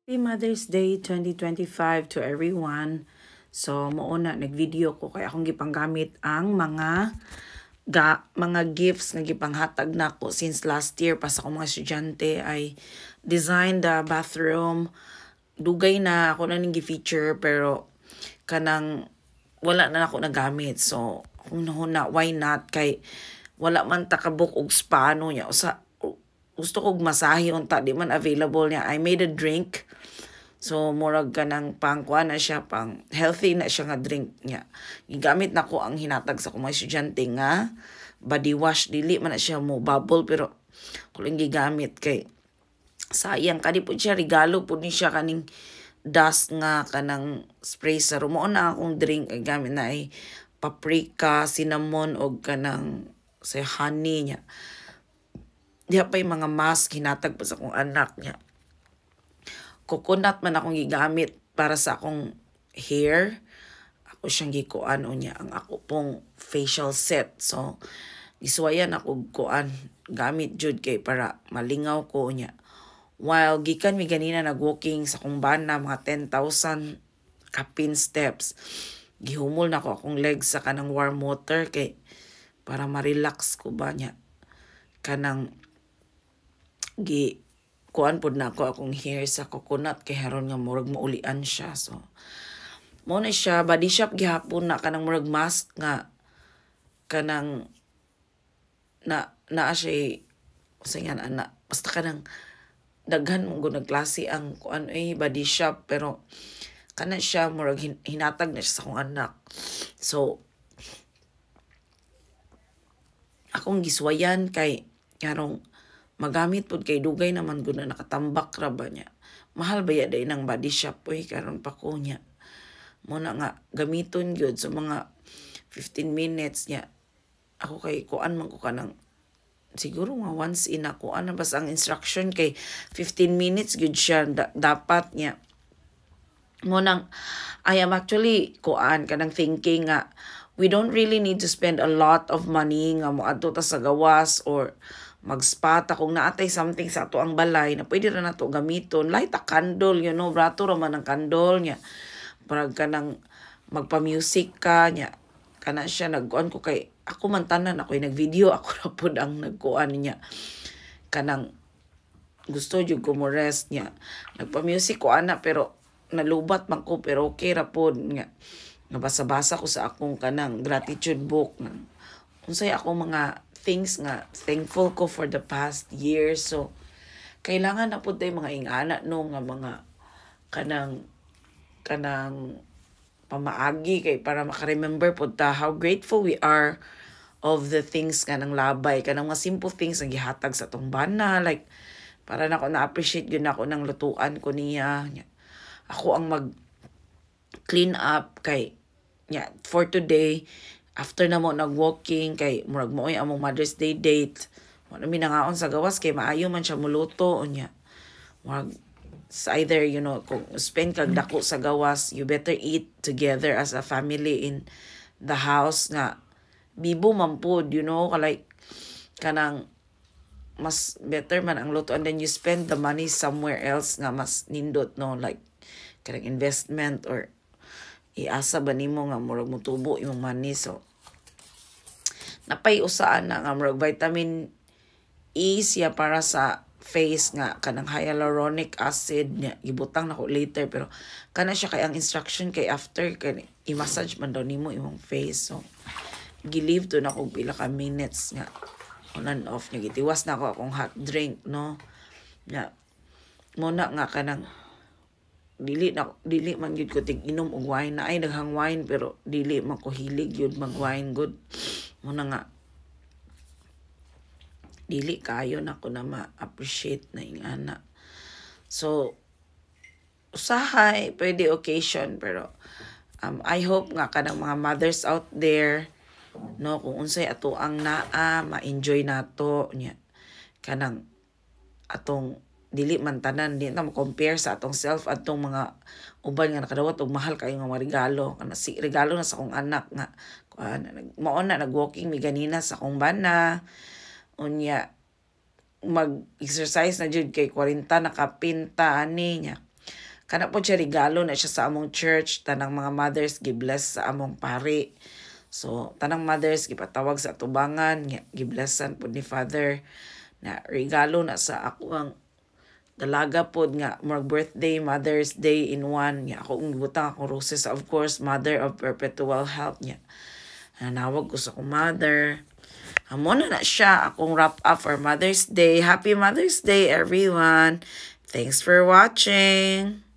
Happy Mother's Day 2025 to everyone. So, mauna nag-video ko kay akong gipanggamit ang mga gifts nga gipanghatag nako since last year pa sa akong mga estudyante ay design the bathroom. Dugay na ako na ning gi-feature pero kanang wala na ako nagamit. So, kung na why not kay wala man takabuk og spa no nya usa gusto kog masahe unta di man available niya. I made a drink. So murag ka ng pangkuan na siya, pang healthy na siya nga drink niya. Gigamit na ko ang hinatag sa mga estudyante nga body wash, dili man na siya mo bubble pero kuling gigamit kay sayang kani po siya regalo po ni siya kaning dust nga kanang spray sa rumo na akong drink ay gamit na ay paprika, cinnamon og kanang say honey niya. Diya pa yung mga mask hinatag pa sa akong anak niya. Coconut man akong gigamit para sa akong hair. Ako siyang gikuan o niya ang ako pong facial set. So, isuwayan ako kuan gamit jud kay para malingaw ko niya. While gikan mi ganina nag-walking sa akong bana mga 10,000 kapin steps. Gihumol na ko akong legs sa kanang warm water kay para ma-relax ko ba niya. Kanang kuan pod na ako akong hair sa coconut kay haron nga murag maulian siya. So mo na siya body shop gihapon na kanang murag mask nga kanang na siya usayan ana basta kanang daghan mo gud klase ang kuan body shop pero kana siya murag hinatag na siya sa akong anak. So akong giswayan kay karong magamit pod kay dugay naman gud na nakatambak ra ba niya. Mahal ba ya day ng body shop karon pa ko niya. Mo na nga gamiton gyud sa mga 15 minutes niya. Ako kay kuan man ko kanang siguro nga once in ako ano basta ang instruction kay 15 minutes gyud siya dapat niya. Mo nang I am actually kuan kanang thinking nga we don't really need to spend a lot of money nga moadto ta sa gawas or mag-spa ta kung naatay something sa ato ang balay na pwede ra nato gamiton. Light a candle, brato ra man ang candle niya. Parag ka nang magpa-music ka niya. Kana siya nagkuan ko kay ako man tanan ako nag-video ako ra pud ang nagkuan niya. Kanang gusto jud ko mo rest niya. Nagpa-music ko ana pero nalubat man ko pero okay ra pud nga. Nabasa-basa ko sa akong kanang gratitude book nga. Unsay ako mga things nga thankful ko for the past year. So kailangan na pud tay mga ingana no nga mga kanang pamaagi kay para maka-remember pud ta how grateful we are of the things kanang labay kanang mga simple things nga gihatag sa atong bana, like para nako na-appreciate gyud nako nang lutuan ko niya. Ako ang mag clean up kay for today. After na mo nag-walking, kay murag mo among Mother's Day date. Wala mi nangaon sa gawas, kay maayo man siya muluto. Unya. Murag, either, kung spend kag dako sa gawas, you better eat together as a family in the house nga. Bibo man po, like, kanang, mas better man ang luto. And then you spend the money somewhere else nga mas nindot, no? Like, kanang investment or iasa ba nimo nga murag mutubo imong money. So napay usaan na nga murag vitamin E siya para sa face nga kanang hyaluronic acid niya ibutang nako later pero kana siya kay ang instruction kay after kay i-massage man daw nimo imong face. So gi-leave to na ko pila ka minutes nga on and off niya gitiwas na ako akong hot drink no nya muna nga kanang dili man gyud ko tig inom og wine na ay daghang wine pero dili man ko hilig gyud mag wine good mo na nga dili kayo na ko na ma-appreciate na ingana. So usahay pwede occasion pero I hope nga kanang mga mothers out there no kung unsay ato ang naa ma-enjoy nato nya kanang atong dili man tanan di na mo-compare sa atong self atong mga uban nga nakadawat og mahal kayo nga mga regalo kana si regalo na sa akong anak nga mao na nag-walking mi ganina sa akong bana unya mag-exercise na jud kay 40 nakapinta ani niya kana po siya regalo na siya sa among church. Tanang mga mothers gibless sa among pari. So tanang mothers gipatawag sa tubangan, giblessan po ni Father na regalo na sa ako ang dalaga pod nga more birthday, Mother's Day in one. Nga ako butang akong roses, of course, Mother of Perpetual Health niya. Nanawag ko sa akong mother. Amo na siya akong wrap up for Mother's Day. Happy Mother's Day, everyone. Thanks for watching.